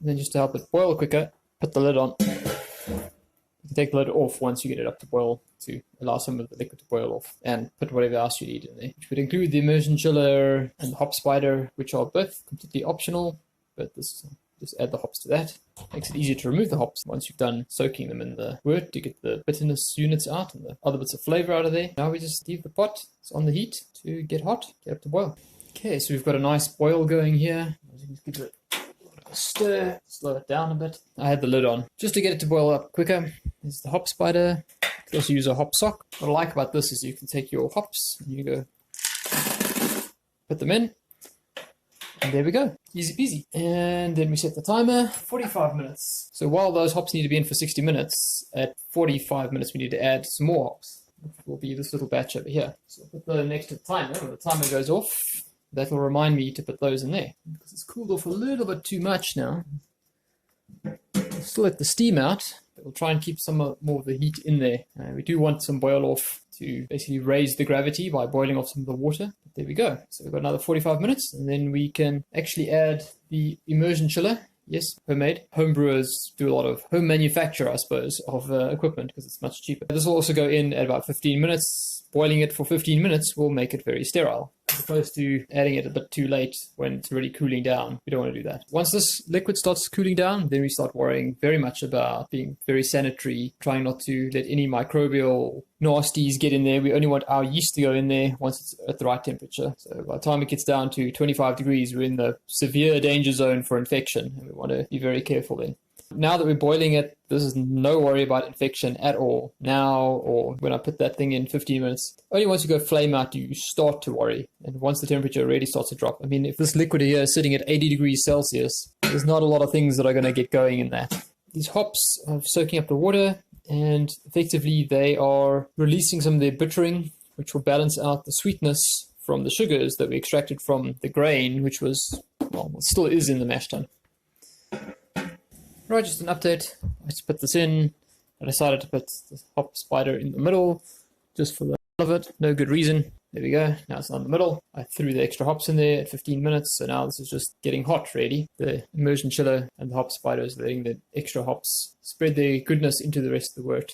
And then just to help it boil quicker, put the lid on. You can take the lid off once you get it up to boil to allow some of the liquid to boil off, and put whatever else you need in there, which would include the immersion chiller and the hop spider, which are both completely optional, but this just add the hops to that. Makes it easier to remove the hops once you've done soaking them in the wort to get the bitterness units out and the other bits of flavor out of there. Now we just leave the pot, it's on the heat to get hot, get up to boil. Okay, so we've got a nice boil going here. Just give it a stir, slow it down a bit. I had the lid on just to get it to boil up quicker. There's the hop spider. You can also use a hop sock. What I like about this is you can take your hops and you go put them in, and there we go, easy peasy. And then we set the timer, 45 minutes. So while those hops need to be in for 60 minutes, at 45 minutes we need to add some more hops, which will be this little batch over here. So I'll put those next to the timer. When the timer goes off, that will remind me to put those in there, because it's cooled off a little bit too much now. We'll still let the steam out, but we'll try and keep some more of the heat in there. We do want some boil off to basically raise the gravity by boiling off some of the water. But there we go. So we've got another 45 minutes, and then we can actually add the immersion chiller. Yes, homemade. Homebrewers do a lot of home manufacture, I suppose, of equipment because it's much cheaper. This will also go in at about 15 minutes. Boiling it for 15 minutes will make it very sterile, as opposed to adding it a bit too late when it's already cooling down. We don't want to do that. Once this liquid starts cooling down, then we start worrying very much about being very sanitary, trying not to let any microbial nasties get in there. We only want our yeast to go in there once it's at the right temperature. So by the time it gets down to 25 degrees, we're in the severe danger zone for infection, and we want to be very careful then. Now that we're boiling it, this is no worry about infection at all. Now, or when I put that thing in 15 minutes, only once you go flame out do you start to worry. And once the temperature really starts to drop. I mean, if this liquid here is sitting at 80 degrees Celsius, there's not a lot of things that are going to get going in that. These hops are soaking up the water, and effectively they are releasing some of their bittering, which will balance out the sweetness from the sugars that we extracted from the grain, which was, well, still is in the mash tun. Right, just an update. I just put this in. I decided to put the hop spider in the middle just for the hell of it. No good reason. There we go. Now it's not in the middle. I threw the extra hops in there at 15 minutes. So now this is just getting hot, really. The immersion chiller and the hop spiders letting the extra hops spread their goodness into the rest of the wort.